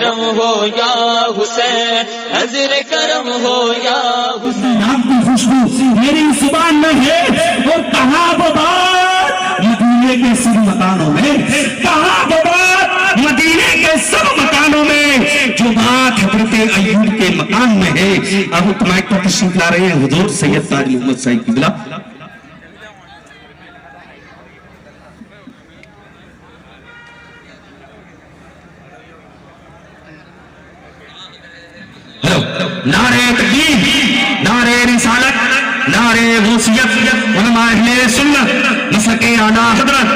کرم ہو یا حسین، نظر کرم ہو یا حسین. آپ کی خوشبو میری زبان میں ہے، اور کہاں وہ بات مدینے کے سب مکانوں میں، کہاں وہ بات مدینے کے سب مکانوں میں جو بات حضرت ایوب کے مکان میں ہے. اب مائک پر تشریف لا رہے ہیں حضور سید تاج محمد صاحب قبلہ. نعرہ تکبیر، نعرہ رسالت، نعرہ غوثیت، علماء اہل سنت، مسلک اعلیٰ حضرت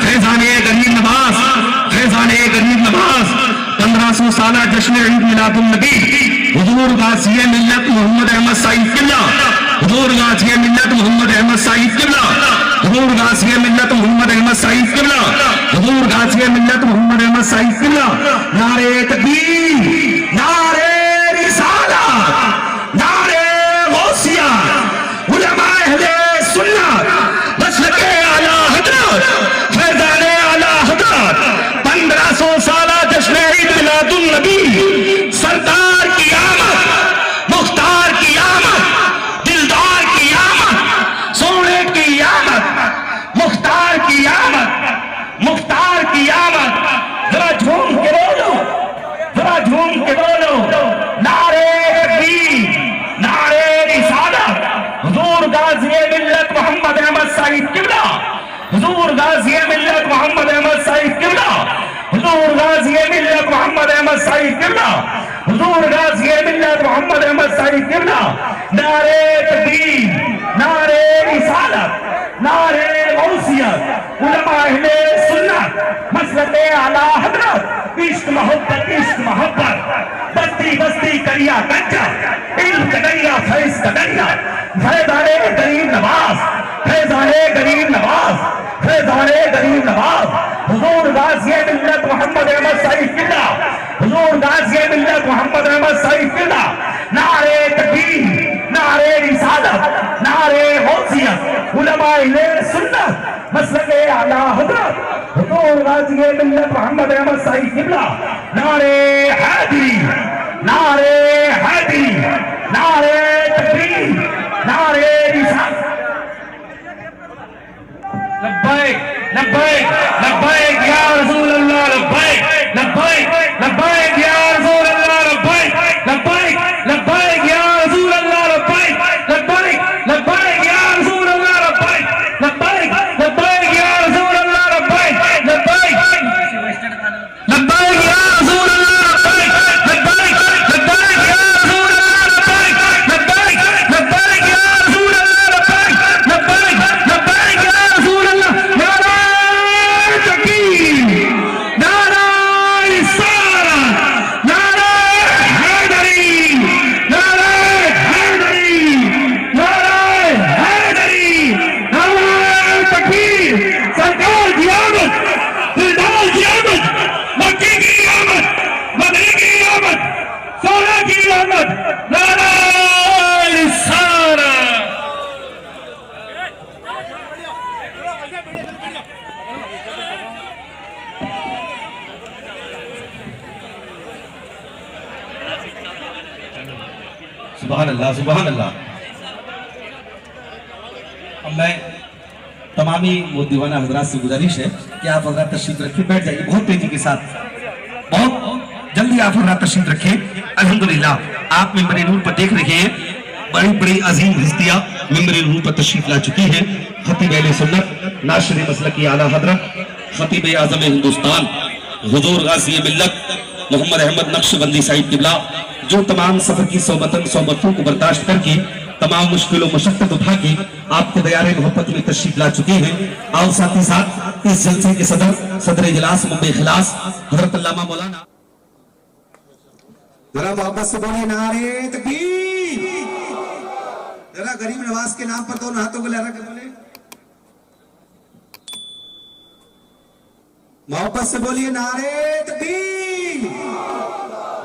فیضان غریب نواز، فیضان غریب نواز 1500 سالہ جشن عید میلاد النبی حضور غازی ملت محمد احمد صاحب قبلہ، حضور غازی ملت محمد احمد صاحب قبلہ، حضور غازی ملت محمد احمد صاحب قبلہ، حضور غازی ملت محمد احمد صاحب قبلہ. نعرہ تکبیر، نعرہ نعرے غوثیہ، علماء اہل سنت، مسلک اعلیٰ حضرت فیضان اعلیٰ حضرت 1500 سالہ جشن عید میلاد النبی. سردار کی آمد، مختار کی آمد، دلدار کی آمد، سونے کی آمد، مختار کی آمد، مختار کی آمد. ذرا جھوم کے بولو، ذرا جھوم کے بولو. نعرے تکبیر، نعرے رسالت، حضور غازی ملت محمد احمد صاحب قبلہ، حضور غازی ملت محمد احمد صاحب قبلہ، حضور غازی ملت محمد احمد صاحب قبلہ، حضور غازی ملت محمد احمد صاحب قبلہ. نعرے تکبیر، نعرے رسالت، نعرے غوثیت، علماء اہل سنت، مسلک اعلیٰ حضرت. عشق محبت، عشق محبت، بستی بستی کریا کنجا، علم کا دریا، فیض کا دریا. فیضان غریب نواز، فیضان غریب نواز، فیضان غریب نواز. حضور غازی ملت محمد احمد صاحب قبلہ، حضور غازی ملت محمد احمد صاحب قبلہ. نعرے تکبیر، نعرے رسالت، نعرے غوثیت، علماء اہل سنت، مسلک اعلیٰ حضرت حضور غازی ملت محمد احمد صاحب قبلہ. نعرے حیدری، نعرے حیدری، نعرے تکبیر، نعرے رسالت. لبیک لبیک لبیک یا رسول اللہ، لبیک لبیک لبیک یا رسول اللہ، لبیک لبیک لبیک یا رسول اللہ، لبیک لبیک لبیک یا رسول اللہ، لبیک لبیک لبیک یا رسول اللہ، لبیک لبیک لبیک یا رسول اللہ، لبیک لبیک لبیک یا رسول اللہ، لبیک لبیک لبیک یا رسول اللہ، لبیک لبیک لبیک یا رسول اللہ. نعرہ تکبیر، نعرہ رسالت، نعرہ حیدری، نعرہ حیدری، نعرہ حیدری، نعرہ تکبیر. سرکار کی آمد، دلدار کی آمد، مکی کی آمد، مدنی کی آمد، سونا کی آمد. نعرہ رسالت. سبحان اللہ، سبحان اللہ. اب میں تمامی وہ دیوانہ حضرات سے گزارش ہے کہ آپ حضرات تشریف رکھیں، بیٹھ جائیے بہت تیزی کے ساتھ، بہت جلدی آپ حضرات تشریف رکھیں. الحمدللہ آپ ممبر نور پر دیکھ رہے ہیں بڑی بڑی عظیم ہستیاں ممبر نور پر تشریف لا چکی ہیں. خطیب اہل سنت، ناشر مسلک اعلیٰ حضرت، خطیب اعظم ہندوستان حضور غازی ملت محمد احمد نقشبندی صاحب قبلہ، جو تمام سفر کی صحبتوں کو برداشت کر کے تمام مشکل و مشقت اٹھا کے آپ کے دیار محبت میں تشریف لا چکے ہیں. اور ساتھ ہی ساتھ اس جلسے کے صدر اجلاس ممبئی اخلاص حضرت علامہ مولانا. ذرا محبت سے بولیے نعرے تکبیر. ذرا غریب نواز کے نام پر دونوں ہاتھوں کو لہرا کے بولے محبت سے بولیے نعرے تکبیر.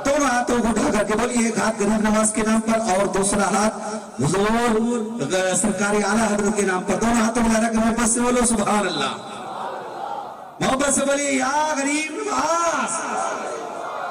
دونوں ہاتھوں کو اٹھا کر کے بولیے، ایک ہاتھ غریب نواز کے نام پر اور دوسرا ہاتھ حضور سرکاری اعلیٰ حضرت کے نام پر. دونوں ہاتھوں کو لہرا کے محبت سے بولو سبحان اللہ. محبت سے بولیے یا غریب نواز،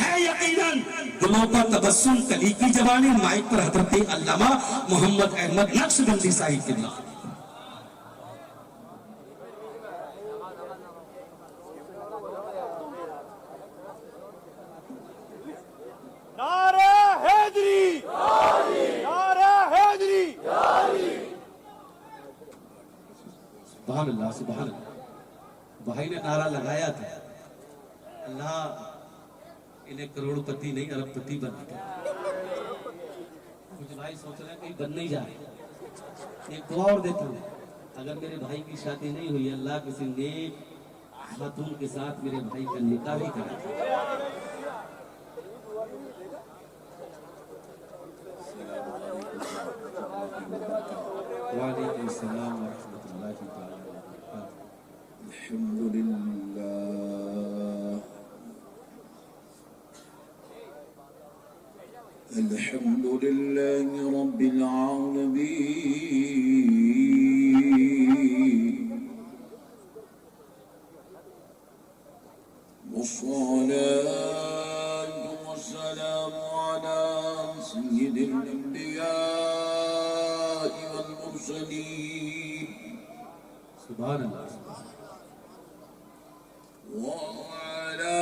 ہے یقیناً گلوں پر تبسم، کلی کی جوانی، مائک پر حضرت علامہ محمد احمد نقش بندی صاحب کے نام. نعرہ حیدری، نعرہ حیدری. سبحان اللہ سبحان اللہ. بھائی نے نعرہ لگایا تھا اللہ انہیں کروڑ پتی نہیں ارب پتی بنا دے. کچھ بھائی سوچ رہے ہیں کہیں بن نہیں جائے. ایک دعا اور دیتا ہوں، اگر میرے بھائی کی شادی نہیں ہوئی اللہ کسی نیک خاتون کے ساتھ میرے بھائی کا نکاح ہی کرے. وعلیکم السلام ورحمۃ اللہ تعالی وبرکاتہ. الحمد لله الحمد لله رب العالمين والصلاة والسلام على سيد الأنبياء والمرسلين سبحان اللہ سبحان وعلى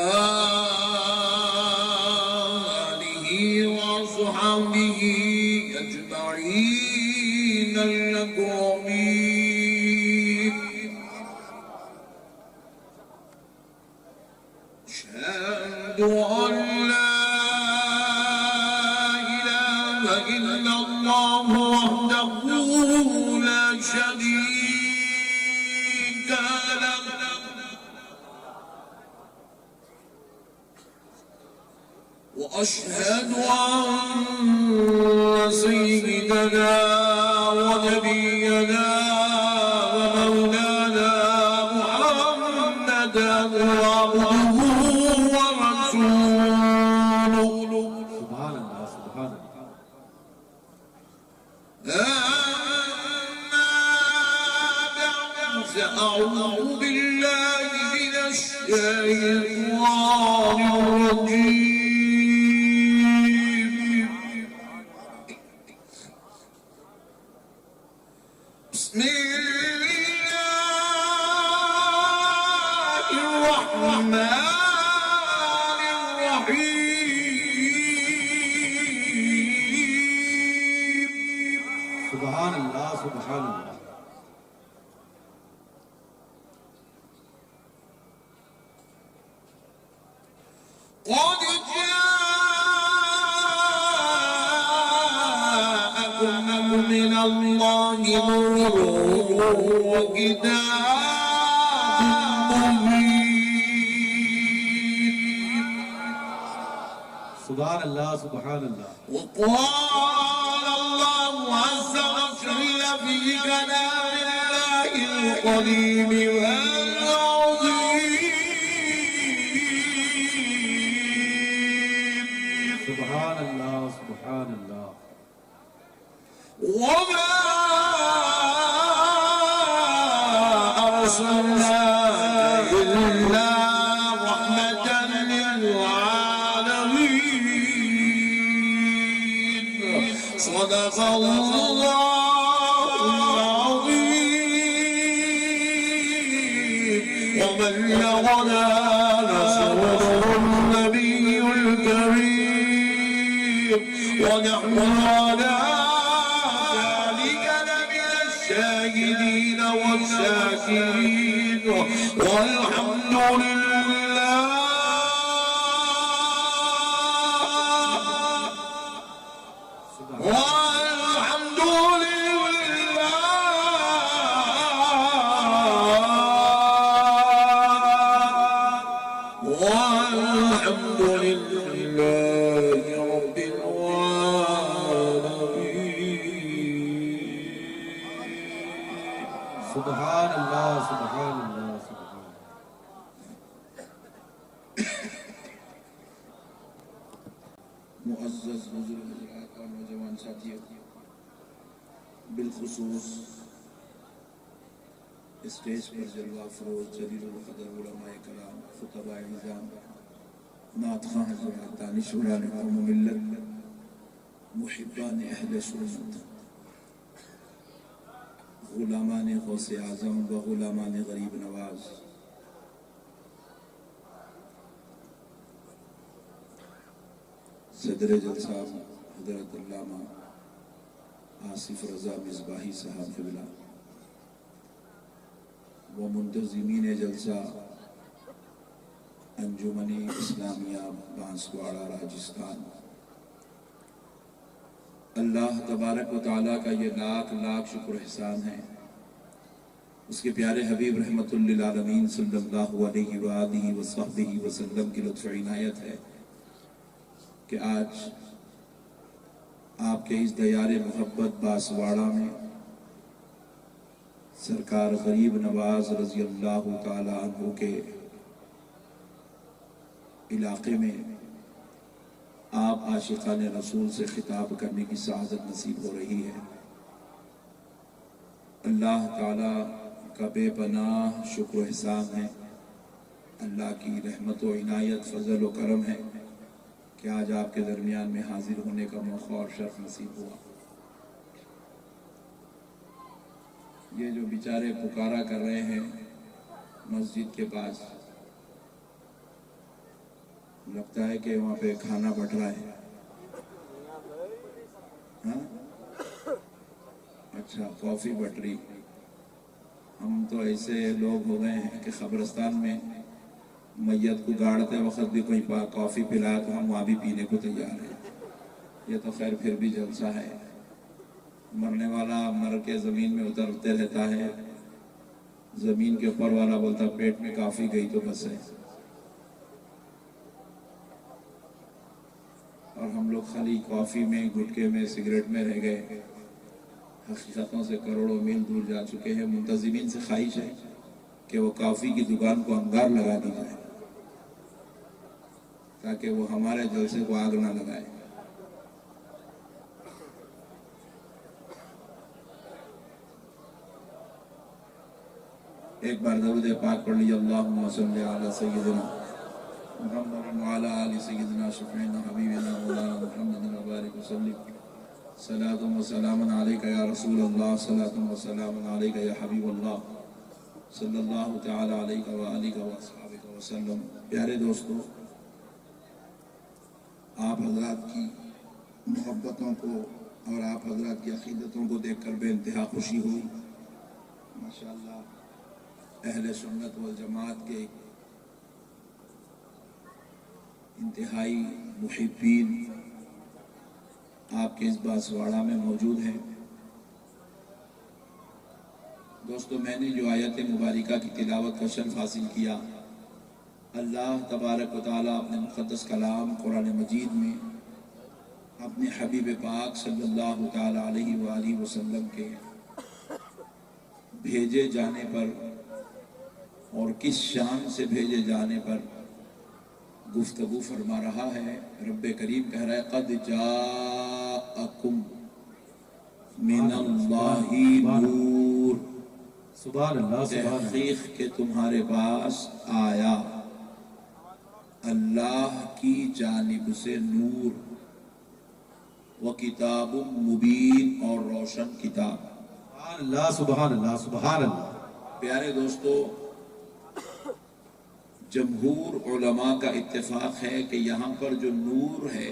آله وصحبه أجمعين الأكرمين. أشهد أن لا إله إلا الله وحده لا شريك له وأشهد أن سيدنا ونبينا ومولانا محمدا عبده ورسوله. سبحان اللہ سبحان اللہ. أما بعد فأعوذ بالله من الشيطان الرجيم. بسم الله الرحمن الرحيم. سبحان اللہ سبحان اللہ. قد جاءكم من الله نور وكتاب مبين. سبحان اللہ سبحان اللہ. وقال الله عز وجل في كلام الله القديم والعظيم. سبحان اللہ سبحان اللہ. وما أرسلناك إلا رحمة للعالمين. صدق الله العظيم وبلغنا رسوله النبي الكريم ونحن على ذلك لمن الشاهدين والشاكرين والحمد لله. والحمد لله والحمد لله رب العالمين. سبحان اللہ سبحان اللہ سبحان اللہ. معزز حضور حضرات اور نوجوان ساتھیوں، بالخصوص اسٹیج پر جلوہ افروز جلیل القدر علماء کرام، خطباء نظام، نعت خواں حضرات، دانشوران قوم و ملت، محبان اہل سنت، غلامان غوث اعظم و غلامان غریب نواز، صدر جلسہ حضرت علامہ آصف رضا مصباحی صاحب قبلہ و منتظمین جلسہ انجمن اسلامیہ بانسواڑہ راجستھان، اللہ تبارک و تعالیٰ کا یہ لاکھ لاکھ شکر احسان ہے، اس کے پیارے حبیب رحمت للعالمین صلی اللہ علیہ وآلہ وصحبہ وسلم کی لطف عنایت ہے کہ آج آپ کے اس دیار محبت بانسواڑہ میں سرکار غریب نواز رضی اللہ تعالی عنہ کے علاقے میں آپ عاشقان رسول سے خطاب کرنے کی سعادت نصیب ہو رہی ہے۔ اللہ تعالی کا بے پناہ شکر و احسان ہے، اللہ کی رحمت و عنایت، فضل و کرم ہے کہ آج آپ کے درمیان میں حاضر ہونے کا موقع اور شرف نصیب ہوا۔ یہ جو بیچارے پکارا کر رہے ہیں مسجد کے پاس، لگتا ہے کہ وہاں پہ کھانا بٹ رہا ہے، ہاں اچھا کافی بٹ رہی۔ ہم تو ایسے لوگ ہو گئے ہیں کہ قبرستان میں میت کو گاڑتے وقت بھی کوئی کافی پلایا تو ہم وہاں بھی پینے کو تیار ہیں۔ یہ تو خیر پھر بھی جلسہ ہے، مرنے والا مر کے زمین میں اترتے رہتا ہے، زمین کے اوپر والا بولتا پیٹ میں کافی گئی تو بس ہے، اور ہم لوگ خالی کافی میں، گٹکے میں، سگریٹ میں رہ گئے، حقیقتوں سے کروڑوں میل دور جا چکے ہیں۔ منتظمین سے خواہش ہے کہ وہ کافی کی دکان کو انگار لگا دی جائے تاکہ وہ ہمارے جلسے کو آگ نہ لگائے۔ ایک بار درود پاک پڑھ لیجیے، اللہم صلی علی سیدنا محمد وعلی آل سیدنا شفیعنا حبیبنا مولانا محمد وبارک وسلم، صلاۃ و سلام علیک یا رسول اللہ، صلاۃ و سلام علیک یا حبیب اللہ، صلی اللہ تعالی علیہ وآلہ وصحبہ وسلم۔ پیارے دوستو، آپ حضرات کی محبتوں کو اور آپ حضرات کی عقیدتوں کو دیکھ کر بے انتہا خوشی ہوئی۔ ماشاءاللہ اہل سنت والجماعت کے انتہائی محبین آپ کے اس بانسواڑہ میں موجود ہیں۔ دوستو، میں نے جو آیت مبارکہ کی تلاوت کا شرف حاصل کیا، اللہ تبارک و تعالیٰ اپنے مقدس کلام قرآن مجید میں اپنے حبیب پاک صلی اللہ تعالی علیہ وآلہ وسلم کے بھیجے جانے پر اور کس شان سے بھیجے جانے پر گفتگو فرما رہا ہے۔ رب کریم کہہ رہا ہے قد جاءکم من اللہ نور، سبحان اللہ، سبحان اللہ۔ تحقیق کہ تمہارے پاس آیا اللہ کی جانب سے نور، وہ کتاب مبین اور روشن کتاب۔ سبحان اللہ، سبحان اللہ، سبحان اللہ۔ پیارے دوستو، جمہور علماء کا اتفاق ہے کہ یہاں پر جو نور ہے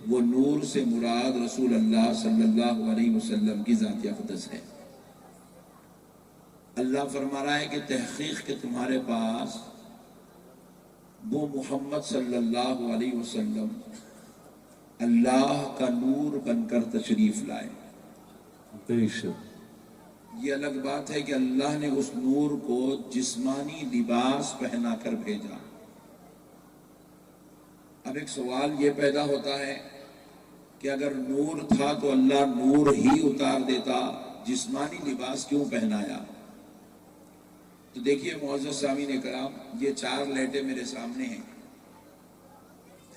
وہ نور سے مراد رسول اللہ صلی اللہ علیہ وسلم کی ذات اقدس ہے۔ اللہ فرما رہا ہے کہ تحقیق کہ تمہارے پاس وہ محمد صلی اللہ علیہ وسلم اللہ کا نور بن کر تشریف لائے۔ بے شک یہ الگ بات ہے کہ اللہ نے اس نور کو جسمانی لباس پہنا کر بھیجا۔ اب ایک سوال یہ پیدا ہوتا ہے کہ اگر نور تھا تو اللہ نور ہی اتار دیتا، جسمانی لباس کیوں پہنایا؟ تو دیکھیے معزز سامعین کرام، یہ 4 لیٹیں میرے سامنے ہیں،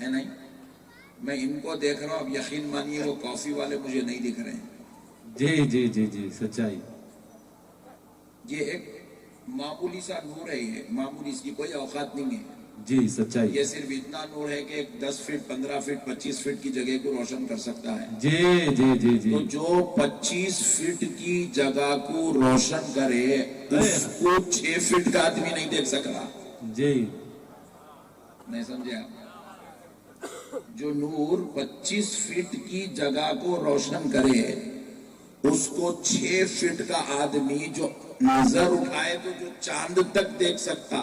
ہے نہیں؟ میں ان کو دیکھ رہا ہوں، اب یقین مانیے وہ کافی والے مجھے نہیں دکھ رہے ہیں۔ جی جی جی جی، سچائی۔ یہ ایک معمولی سا نور ہے، یہ معمولی، اس کی کوئی اوقات نہیں ہے۔ جی سچائی. یہ صرف اتنا نور ہے کہ 10 فٹ 15 فٹ 25 فٹ کی جگہ کو روشن کر سکتا ہے. جی جی جی جی. تو جو 25 فٹ کی جگہ کو روشن کرے اس کو 6 فٹ کا آدمی نہیں دیکھ سکتا. جی نہیں سمجھے آپ؟ جو نور 25 فٹ کی جگہ کو روشن کرے اس کو 6 فٹ کا آدمی جو نظر اٹھائے تو جو چاند تک دیکھ سکتا،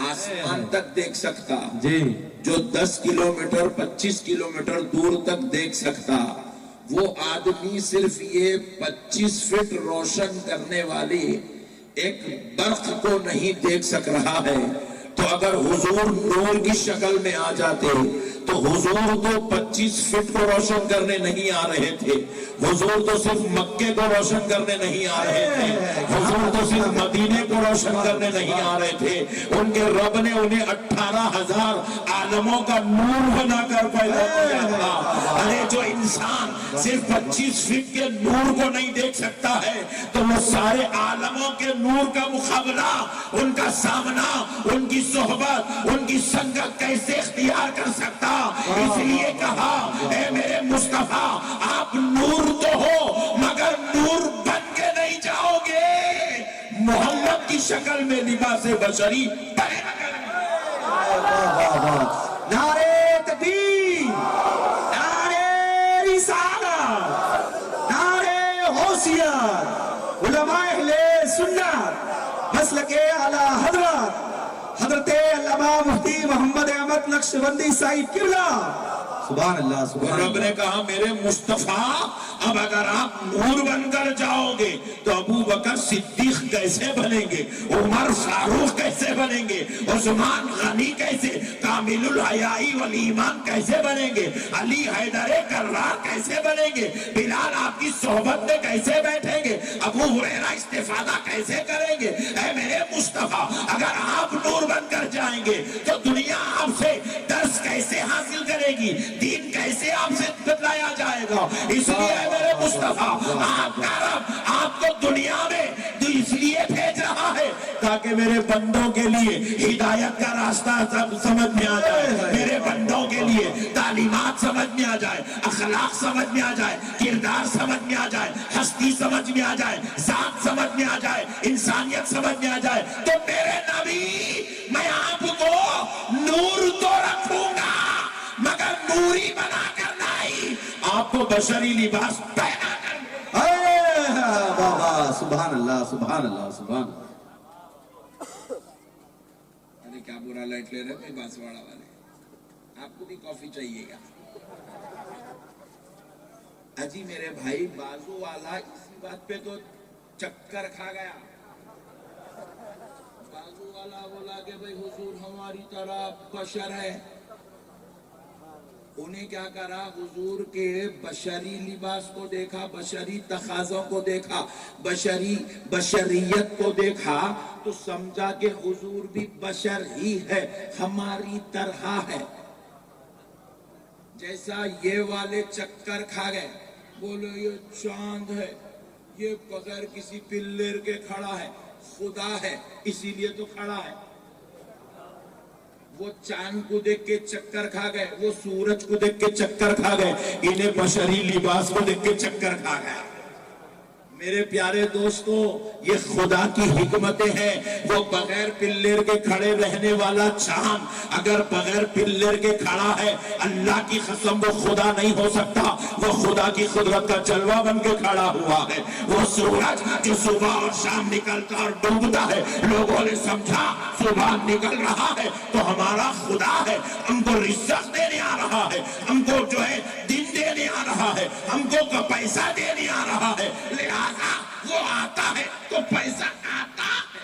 آسمان تک دیکھ سکتا، جی جو 10 کلومیٹر 25 کلومیٹر دور تک دیکھ سکتا، وہ آدمی صرف یہ 25 فٹ روشن کرنے والی ایک برق کو نہیں دیکھ سک رہا ہے. تو اگر حضور نور کی شکل میں آ جاتے تو حضور تو 25 فٹ کو روشن کرنے نہیں آ رہے تھے، حضور تو صرف مکے کو روشن کرنے نہیں آ رہے تھے، حضور تو صرف مدینے کو روشن کرنے نہیں آ رہے تھے. ان کے رب نے انہیں 18,000 عالموں کا نور بنا کر پیدا کیا تھا. ارے جو انسان صرف 25 فٹ کے نور کو نہیں دیکھ سکتا ہے تو وہ سارے عالموں کے نور کا مقابلہ، ان کا سامنا، ان کی صحبت، ان کی سنگت کیسے اختیار کر سکتا؟ اس لیے کہا اے میرے مصطفیٰ آپ نور تو ہو مگر نور بن کے نہیں جاؤ گے، محمد کی شکل میں لباس بشری پہنا کریں. نعرے تکبیر، نعرے رسالت، نعرے غوثیت، علماء اہل سنت مسلک اعلی حضرت حضرت علامہ مفتی محمد احمد نقشبندی صاحب قبلہ. سبحان اللہ سبحان رب نے کہا میرے مصطفیٰ اب اگر آپ نور بن کر جاؤ گے تو ابو بکر صدیق کیسے بنیں گے، عمر فاروق کیسے بنیں گے، عثمان غنی کیسے، کامل الحیائی والایمان کیسے بنیں گے، علی حیدر کرار کیسے بنیں گے، بلال آپ کی صحبت میں کیسے بیٹھیں گے، ابو ہریرہ استفادہ کیسے کریں گے. اے میرے مصطفیٰ اگر آپ نور بن کر جائیں گے تو دنیا آپ سے درس کیسے حاصل کرے گی، دین کیسے آپ سے بتلایا جائے گا. اس لیے میرے مصطفیٰ آپ کا رب آپ کو دنیا میں اس لیے بھیج رہا ہے تاکہ میرے بندوں کے لیے ہدایت کا راستہ سمجھ میں آ جائے، میرے بندوں کے لیے تعلیمات سمجھ میں آ جائے، اخلاق سمجھ میں آ جائے، کردار سمجھ میں آ جائے، ہستی سمجھ میں آ جائے، ذات سمجھ میں آ جائے، انسانیت سمجھ میں آ جائے. تو میرے نبی میں آپ کو نور تو رکھوں گا مگر نوری بنا کر نہیں، آپ کو بشری لباس پہنا کر. بابا سبحان اللہ سبحان اللہ سبحان. ارے کیا برا لائٹ لے رہے بھائی بانسواڑا والے، آپ کو بھی کافی چاہیے گا. اجی میرے بھائی بازو والا اسی بات پہ تو چکر کھا گیا. بازو والا بولا کہ بھائی حضور ہماری طرح بشر ہے. انہیں کیا کرا، حضور کے بشری لباس کو دیکھا، بشری تقاضوں کو دیکھا، بشریت کو دیکھا تو سمجھا کہ حضور بھی بشر ہی ہے، ہماری طرح ہے. جیسا یہ والے چکر کھا گئے، بولے یہ چاند ہے، یہ بغیر کسی پلر کے کھڑا ہے، خدا ہے اسی لیے تو کھڑا ہے. وہ چاند کو دیکھ کے چکر کھا گئے، وہ سورج کو دیکھ کے چکر کھا گئے، انہیں بشری لباس کو دیکھ کے چکر کھا گیا. میرے پیارے دوستو یہ خدا کی حکمتیں ہیں. وہ بغیر پلر کے کھڑے رہنے والا چاند اگر بغیر پلر کے کھڑا ہے اللہ کی قسم وہ خدا نہیں ہو سکتا، وہ خدا کی قدرت کا جلوہ بن کے کھڑا ہوا ہے. وہ سورج جو صبح اور شام نکلتا اور ڈوبتا ہے، لوگوں نے سمجھا صبح نکل رہا ہے تو ہمارا خدا ہے، ہم کو رزق دینے آ رہا ہے، ہم کو جو ہے دن دینے آ رہا ہے، ہم کو پیسہ دینے آ رہا ہے، لہذا وہ آتا ہے تو پیسہ آتا ہے.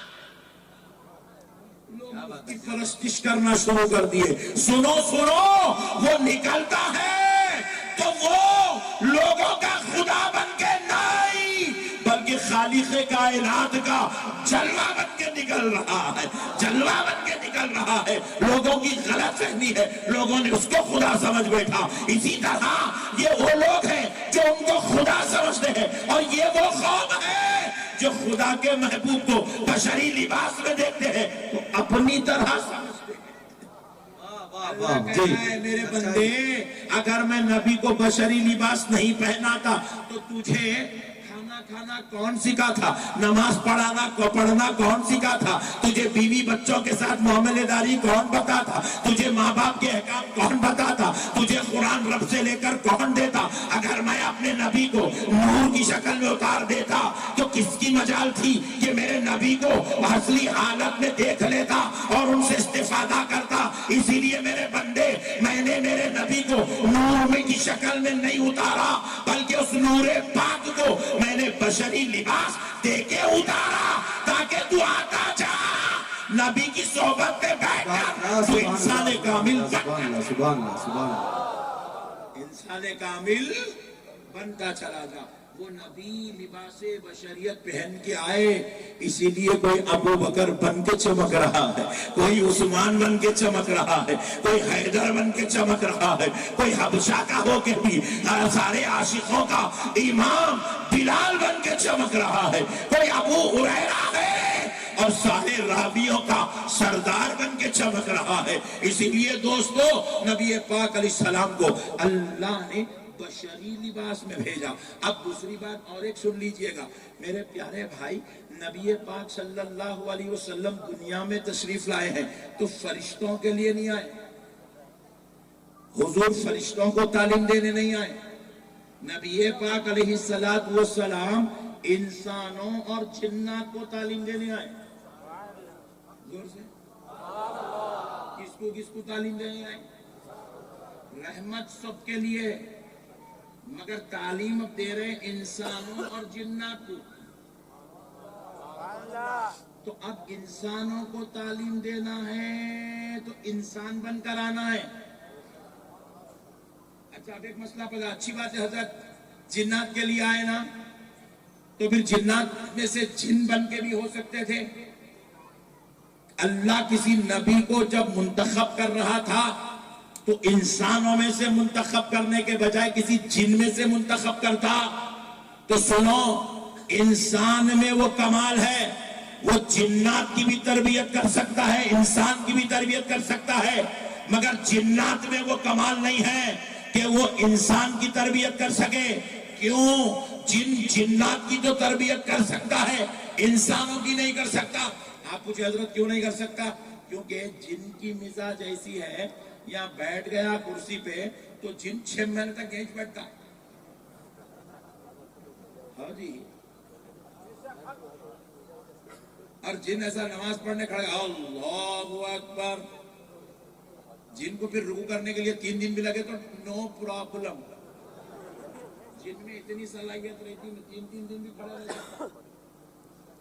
لوگ اس کی پرستش کرنا شروع کر دیے. سنو وہ نکلتا ہے تو وہ لوگوں کا خدا بن کے نہیں بلکہ خالق کائنات کا جلوہ بن کے نکل رہا ہے، جلوہ بن کے نکل رہا ہے. لوگوں کی غلط فہمی ہے، لوگوں نے اس کو خدا سمجھ بیٹھا. اسی طرح یہ وہ لوگ ہیں جو ان کو خدا سمجھتے ہیں اور یہ وہ قوم ہے جو خدا کے محبوب کو بشری لباس میں دیکھتے ہیں تو اپنی طرح سمجھتے ہیں. اللہ کہہ رہا ہے میرے بندے اگر میں نبی کو بشری لباس نہیں پہناتا تو تجھے کھانا کون سکھا تھا؟ نماز پڑھنا کون سکھا تھا؟ تجھے بیوی بچوں کے ساتھ معاملے داری کون بتاتا؟ تجھے ماں باپ کے احکام کون بتاتا؟ تجھے قرآن رب سے لے کر کون دیتا؟ اگر میں اپنے نبی کو نور کی شکل میں اتار دیتا تو کس کی مجال تھی کہ میرے نبی کو اصلی حالت میں دیکھ لیتا اور ان سے استفادہ کرتا؟ اسی لیے میرے بندے میں نے میرے نبی کو نور میں کی شکل میں نہیں اتارا بلکہ اس نور پاک کو میں نے بشری لباس دے کے اتارا تاکہ تو آتا جا نبی کی صحبت میں بیٹھ کر تو انسان کامل انسان کامل بنتا چلا جا. وہ نبی لباس بشریت پہن کے آئے اسی لیے کوئی ابو بکر بن کے چمک رہا ہے, کوئی عثمان بن کے چمک رہا ہے, کوئی حیدر بن کے چمک رہا ہے, کوئی حبشہ کا ہو کے بھی سارے عاشقوں کا امام بلال بن کے چمک رہا ہے, کوئی ابو ہریرہ ہے اور سارے راویوں کا سردار بن کے چمک رہا ہے. اسی لیے دوستو نبی پاک علیہ السلام کو اللہ نے بشری لباس میں بھیجا. اب دوسری بات اور ایک سن لیجئے گا میرے پیارے بھائی, نبی پاک صلی اللہ علیہ وسلم دنیا میں تشریف لائے ہیں تو فرشتوں کے لیے نہیں آئے, حضور فرشتوں کو تعلیم دینے نہیں آئے. نبی پاک علیہ السلام انسانوں اور جنات کو تعلیم دینے آئے. زور سے کس کو تعلیم دینے آئے؟ رحمت سب کے لیے, مگر تعلیم اب دے رہے انسانوں اور جنات کو. تو اب انسانوں کو تعلیم دینا ہے تو انسان بن کر آنا ہے. اچھا اب ایک مسئلہ پتا, اچھی بات ہے حضرت جنات کے لیے آئے نا, تو پھر جنات میں سے جن بن کے بھی ہو سکتے تھے. اللہ کسی نبی کو جب منتخب کر رہا تھا تو انسانوں میں سے منتخب کرنے کے بجائے کسی جن میں سے منتخب کرتا. تو سنو, انسان میں وہ کمال ہے, وہ جنات کی بھی تربیت کر سکتا ہے, انسان کی بھی تربیت کر سکتا ہے, مگر جنات میں وہ کمال نہیں ہے کہ وہ انسان کی تربیت کر سکے. کیوں؟ جنات کی تو تربیت کر سکتا ہے, انسانوں کی نہیں کر سکتا. آپ پوچھے حضرت کیوں نہیں کر سکتا؟ کیونکہ جن کی مزاج ایسی ہے, یہاں بیٹھ گیا کرسی پہ تو جن 6 مہینے تک گیج بیٹھتا. ہاں جی, اور جن ایسا نماز پڑھنے کھڑے اللہ اکبر, جن کو پھر رکوع کرنے کے لیے 3 دن بھی لگے تو نو پرابلم. جن میں اتنی صلاحیت رہتی 3 دن بھی کھڑا رہتا.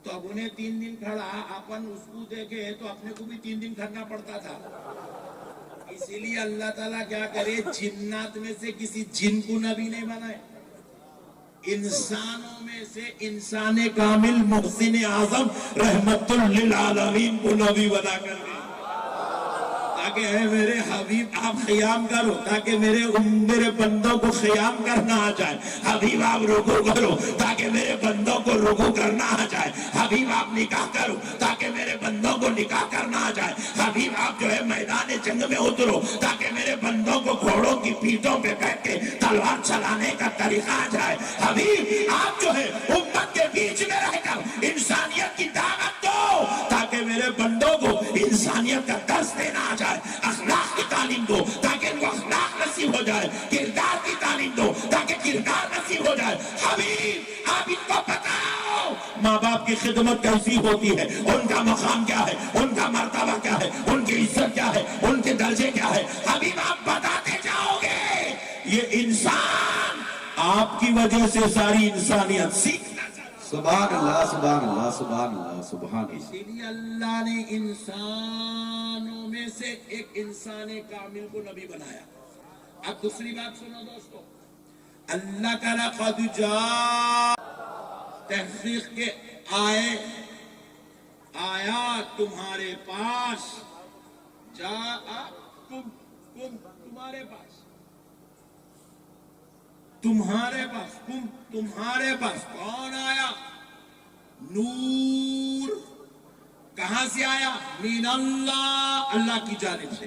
تو اب انہیں 3 دن کھڑا, اپن اس کو دیکھے تو اپنے کو بھی 3 دن کھڑنا پڑتا تھا. اسی لیے اللہ تعالیٰ کیا کرے, جنات میں سے کسی جن کو نبی نہیں بنائے, انسانوں میں سے انسان کامل محسن اعظم رحمت للعالمین کو نبی بنا کر دے, تاکہ اے میرے حبیب آپ خیام کرو, تاکہ میرے بندوں کو خیام کرنا آ جائے. حبیب آپ رکوع کرو تاکہ میرے بندوں کو رکوع کرنا آ جائے. حبیب آپ نکاح کرو تاکہ میرے بندوں کو نکاح کرنا آ جائے. حبیب آپ جو ہے میدان جنگ میں اترو تاکہ میرے بندوں کو گھوڑوں کی پیٹھوں پہ بیٹھ کے تلوار چلانے کا طریقہ آ جائے. حبیب آپ جو ہے امت کے بیچ میں رہ کر انسانیت کی دعوت دو تاکہ میرے بندوں کو انسانیت کا درس دینا آ جائے. اخلاق کی تعلیم دو تاکہ ان کو اخلاق نصیب ہو جائے. کردار کی تعلیم دو تاکہ کردار نصیب ہو جائے. حبیب آپ ان کو بتاؤ ماں باپ کی خدمت کیسی ہوتی ہے, ان کا مقام کیا ہے, ان کا مرتبہ کیا ہے, ان کی عزت کیا ہے, ان کے درجے کیا ہے. حبیب آپ بتاتے جاؤ گے. یہ انسان آپ کی وجہ سے ساری انسانیت سیکھنا. سبحان اللہ سبحان اللہ سبحان اللہ سبحان اللہ. اسی لیے اللہ نے انسانوں میں سے ایک انسان کامل کو نبی بنایا. اب دوسری بات سنو دوستو, اللہ کا لقد جاء تحقیق کے آیا تمہارے پاس, تمہارے پاس تمہارے پاس کون آیا؟ نور. کہاں سے آیا؟ من اللہ, اللہ کی جانب سے.